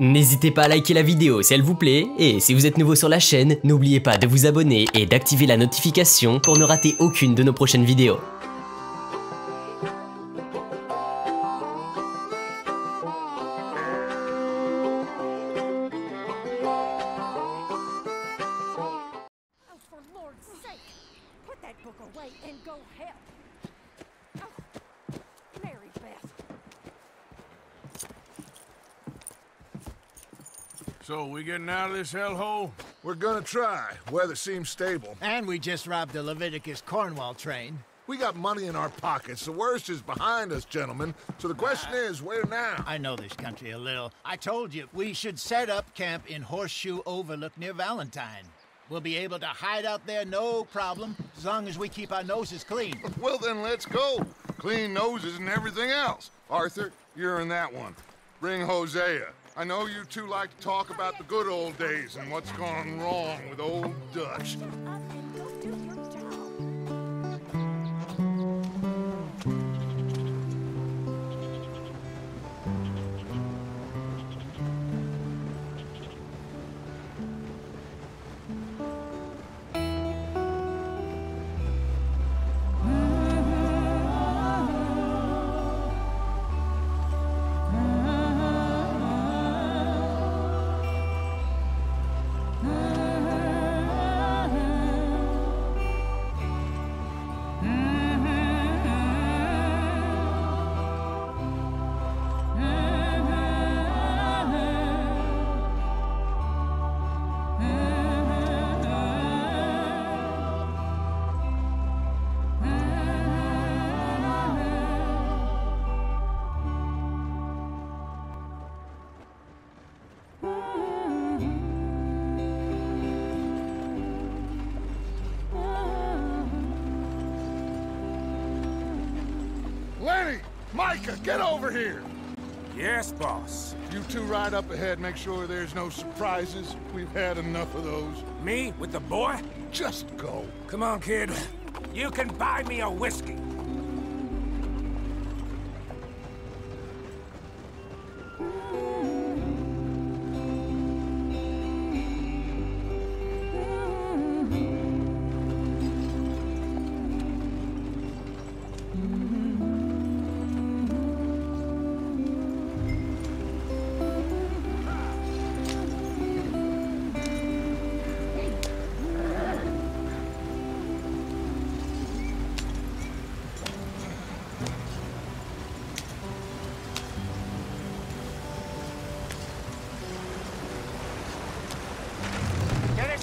N'hésitez pas à liker la vidéo si elle vous plaît, et si vous êtes nouveau sur la chaîne, n'oubliez pas de vous abonner et d'activer la notification pour ne rater aucune de nos prochaines vidéos. So, we getting out of this hellhole? We're gonna try. Weather seems stable. And we just robbed the Leviticus Cornwall train. We got money in our pockets. The worst is behind us, gentlemen. So the question is, where now? I know this country a little. I told you, we should set up camp in Horseshoe Overlook near Valentine. We'll be able to hide out there, no problem, as long as we keep our noses clean. Well, then let's go. Clean noses and everything else. Arthur, you're in that one. Bring Hosea. I know you two like to talk about the good old days and what's gone wrong with old Dutch. Lenny! Micah, get over here! Yes, boss. You two ride up ahead, make sure there's no surprises. We've had enough of those. Me with the boy? Just go. Come on, kid. You can buy me a whiskey.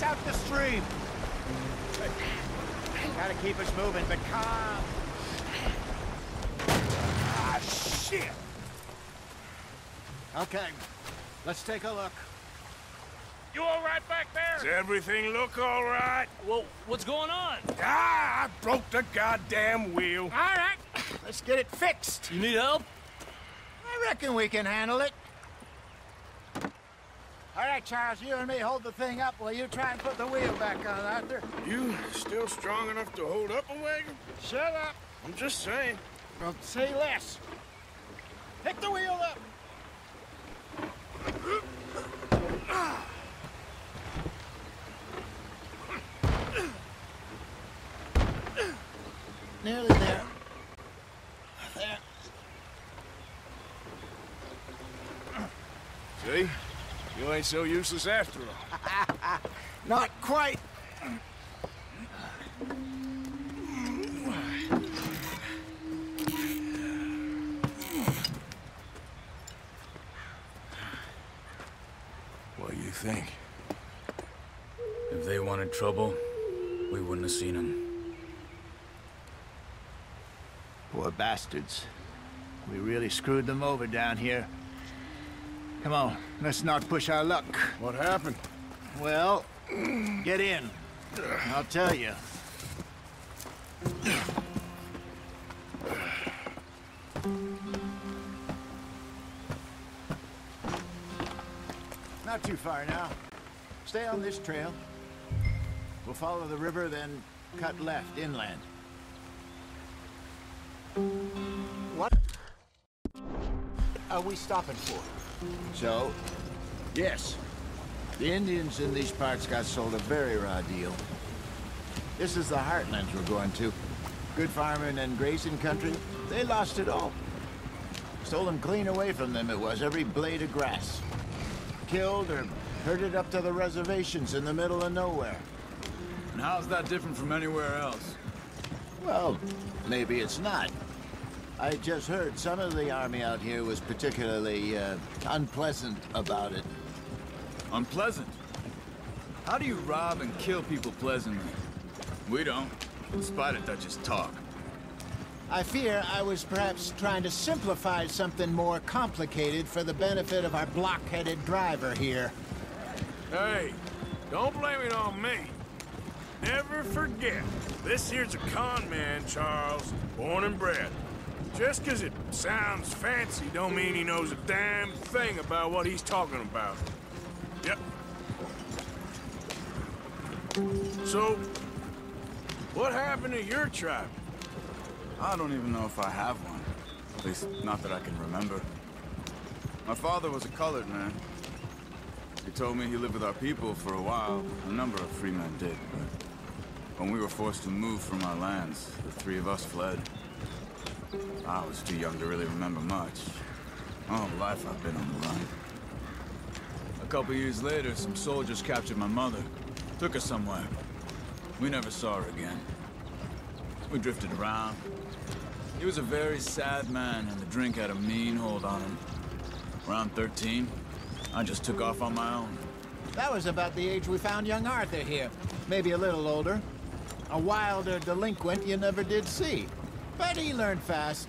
Out the stream. Gotta keep us moving, but calm. Ah, shit! Okay, let's take a look. You all right back there? Does everything look all right? Well, what's going on? Ah, I broke the goddamn wheel. All right, let's get it fixed. You need help? I reckon we can handle it. All right, Charles, you and me hold the thing up while you try and put the wheel back on, Arthur. You still strong enough to hold up a wagon? Shut up. I'm just saying. Well, say less. Pick the wheel up. Nearly there. There. See? You ain't so useless after all. Not quite. What do you think? If they wanted trouble, we wouldn't have seen them. Poor bastards. We really screwed them over down here. Come on, let's not push our luck. What happened? Well, get in. I'll tell you. Not too far now. Stay on this trail. We'll follow the river, then cut left inland. What are we stopping for? So, Yes. The Indians in these parts got sold a very raw deal. This is the heartlands we're going to. Good farming and grazing country, they lost it all. Stolen clean away from them it was, every blade of grass. Killed or herded up to the reservations in the middle of nowhere. And how's that different from anywhere else? Well, maybe it's not. I just heard some of the army out here was particularly unpleasant about it. Unpleasant? How do you rob and kill people pleasantly? We don't, in spite of Dutch's talk. I fear I was perhaps trying to simplify something more complicated for the benefit of our block-headed driver here. Hey, don't blame it on me. Never forget, this here's a con man, Charles, born and bred. Just 'cause it sounds fancy don't mean he knows a damn thing about what he's talking about. Yep. So, what happened to your tribe? I don't even know if I have one. At least, not that I can remember. My father was a colored man. He told me he lived with our people for a while. A number of free men did, but when we were forced to move from our lands, the three of us fled. I was too young to really remember much. All life I've been on the run. A couple years later, some soldiers captured my mother. Took her somewhere. We never saw her again. We drifted around. He was a very sad man, and the drink had a mean hold on him. Around 13, I just took off on my own. That was about the age we found young Arthur here. Maybe a little older. A wilder delinquent you never did see. But he learned fast.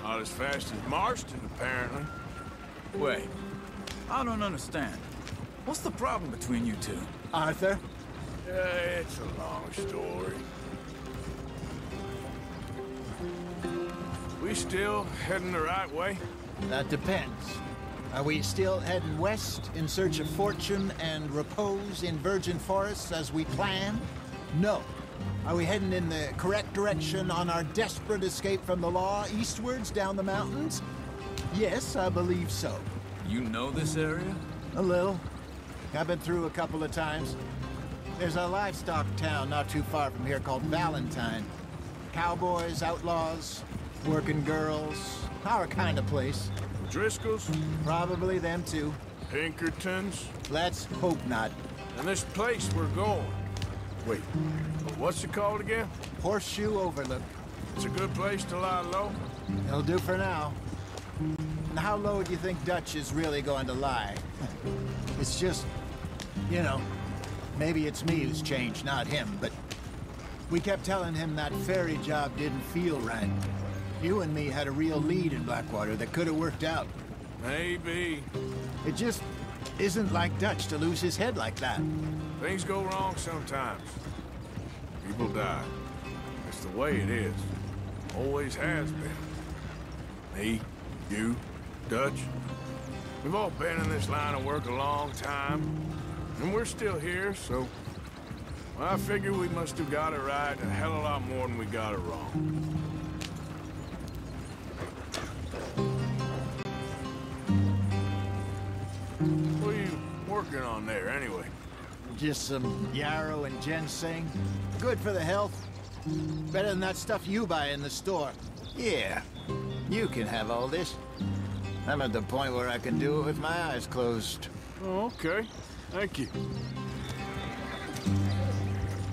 Not as fast as Marston, apparently. Wait, I don't understand. What's the problem between you two? Arthur? It's a long story. We still heading the right way? That depends. Are we still heading west in search of fortune and repose in virgin forests as we planned? No. Are we heading in the correct direction on our desperate escape from the law eastwards down the mountains? Yes, I believe so. You know this area? A little. I've been through a couple of times. There's a livestock town not too far from here called Valentine. Cowboys, outlaws, working girls, our kind of place. Driscoll's? Probably them too. Pinkertons? Let's hope not. And this place we're going. Wait, what's it called again? Horseshoe Overlook. It's a good place to lie low? It'll do for now. And how low do you think Dutch is really going to lie? It's just, you know, maybe it's me who's changed, not him, but we kept telling him that ferry job didn't feel right. You and me had a real lead in Blackwater that could have worked out. Maybe. It just isn't like Dutch to lose his head like that. Things go wrong sometimes. People die. It's the way it is. Always has been. Me, you, Dutch. We've all been in this line of work a long time. And we're still here, so... well, I figure we must have got it right a hell of a lot more than we got it wrong. What are you working on there, anyway? Just some yarrow and ginseng. Good for the health. Better than that stuff you buy in the store. Yeah, you can have all this. I'm at the point where I can do it with my eyes closed. Oh, okay. Thank you.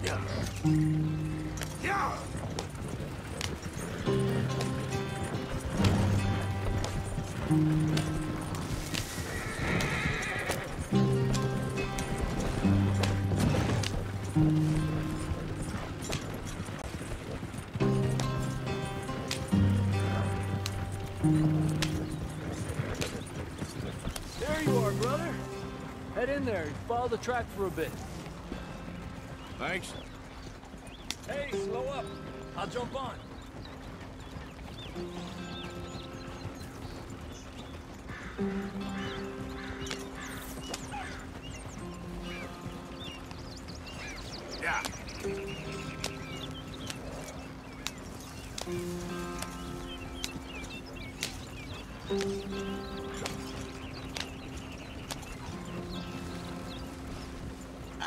Yeah. Yeah! There you are, brother. Head in there and follow the track for a bit. Thanks. Hey, slow up. I'll jump on. Yeah.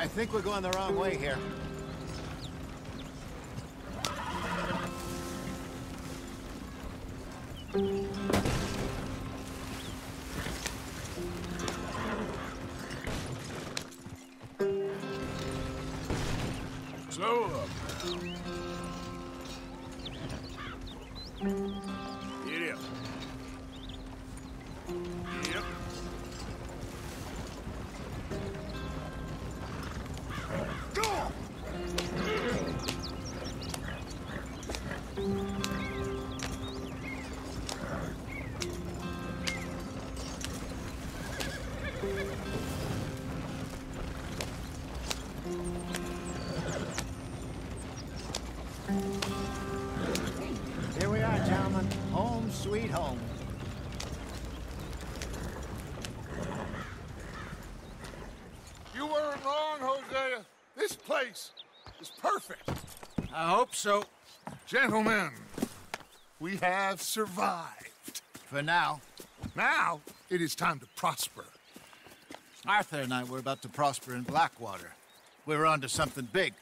I think we're going the wrong way here. Slow up. Get up. Yep. Go! Here we are, gentlemen. Home sweet home. You weren't wrong, Hosea. This place is perfect. I hope so. Gentlemen, we have survived. For now. Now, it is time to prosper. Arthur and I were about to prosper in Blackwater. We were on to something big.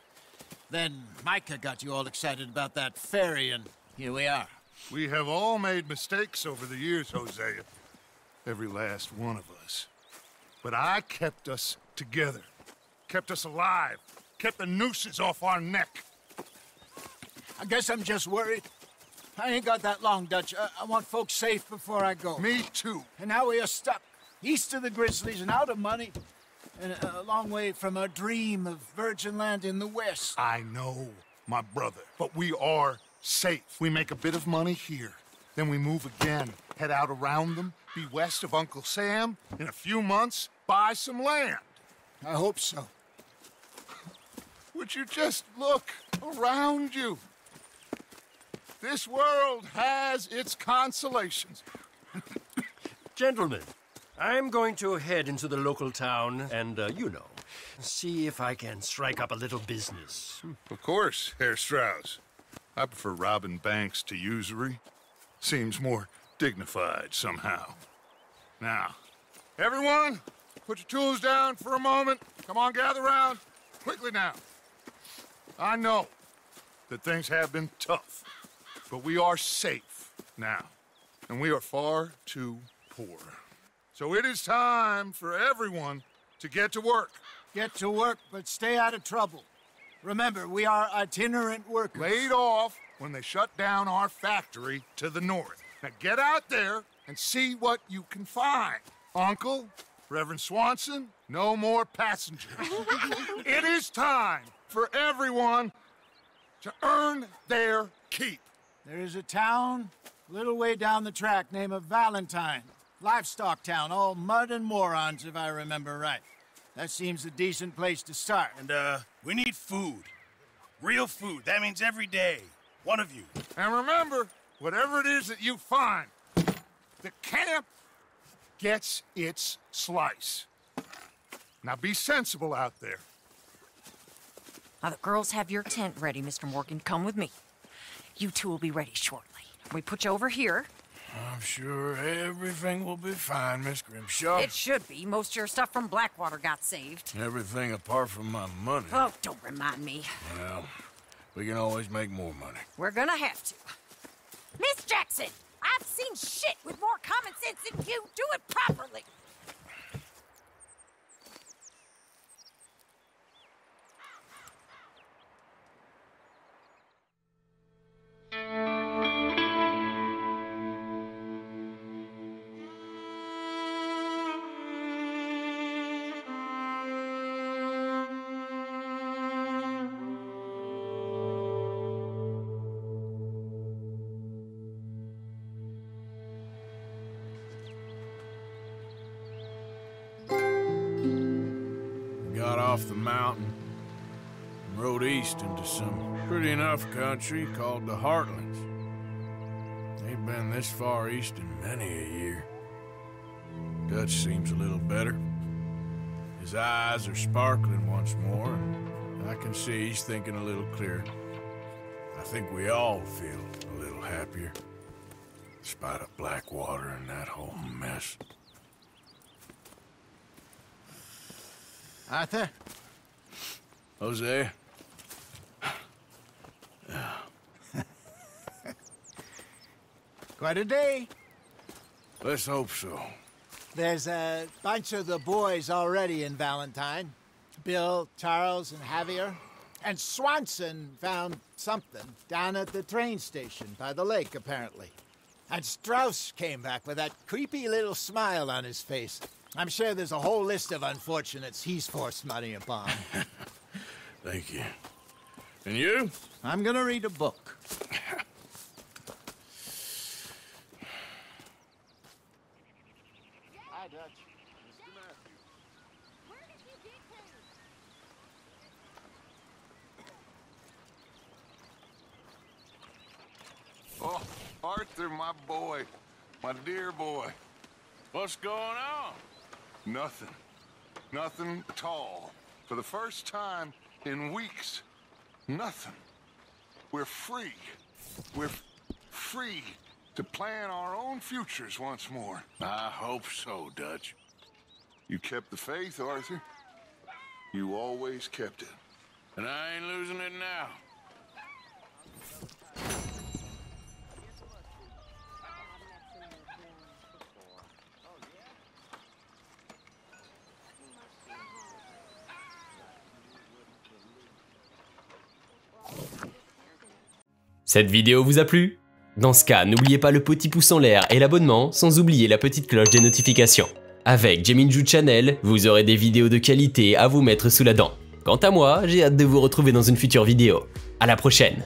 Then Micah got you all excited about that ferry, and here we are. We have all made mistakes over the years, Hosea. Every last one of us. But I kept us together. Kept us alive. Kept the nooses off our neck. I guess I'm just worried. I ain't got that long, Dutch. I want folks safe before I go. Me too. And now we are stuck, east of the Grizzlies and out of money, and a long way from our dream of virgin land in the west. I know, my brother, but we are safe. We make a bit of money here, then we move again, head out around them, be west of Uncle Sam, in a few months, buy some land. I hope so. Would you just look around you? This world has its consolations. Gentlemen, I'm going to head into the local town and, see if I can strike up a little business. Of course, Herr Strauss. I prefer robbing banks to usury. Seems more dignified somehow. Now, everyone, put your tools down for a moment. Come on, gather round. Quickly now. I know that things have been tough, but we are safe now, and we are far too poor. So it is time for everyone to get to work. Get to work, but stay out of trouble. Remember, we are itinerant workers. Laid off when they shut down our factory to the north. Now get out there and see what you can find. Uncle, Reverend Swanson, no more passengers. It is time for everyone to earn their keep. There is a town a little way down the track named Valentine. Livestock town, all mud and morons, if I remember right. That seems a decent place to start. And, we need food. Real food. That means every day. One of you. And remember, whatever it is that you find, the camp gets its slice. Now be sensible out there. Now, the girls have your tent ready, Mr. Morgan. Come with me. You two will be ready shortly. We put you over here. I'm sure everything will be fine, Miss Grimshaw. It should be. Most of your stuff from Blackwater got saved. Everything apart from my money. Oh, don't remind me. Well, we can always make more money. We're gonna have to. Miss Jackson, I've seen shit with more common sense than you. Do it properly. Got off the mountain and rode east into some pretty enough country called the Heartlands. Ain't been this far east in many a year. Dutch seems a little better. His eyes are sparkling once more, and I can see he's thinking a little clearer. I think we all feel a little happier, in spite of Blackwater and that whole mess. Arthur, Jose? Quite a day. Let's hope so. There's a bunch of the boys already in Valentine. Bill, Charles, and Javier. And Swanson found something down at the train station by the lake, apparently. And Strauss came back with that creepy little smile on his face. I'm sure there's a whole list of unfortunates he's forced money upon. Thank you. And you? I'm gonna read a book. Hi, Dutch. Mr. Matthews. Where did you get to? Oh, Arthur, my boy. My dear boy. What's going on? Nothing. Nothing at all. For the first time in weeks. Nothing. We're free. We're free to plan our own futures once more. I hope so, Dutch. You kept the faith, Arthur. You always kept it. And I ain't losing it now. Cette vidéo vous a plu? Dans ce cas, n'oubliez pas le petit pouce en l'air et l'abonnement, sans oublier la petite cloche des notifications. Avec Jaminju Channel, vous aurez des vidéos de qualité à vous mettre sous la dent. Quant à moi, j'ai hâte de vous retrouver dans une future vidéo. À la prochaine!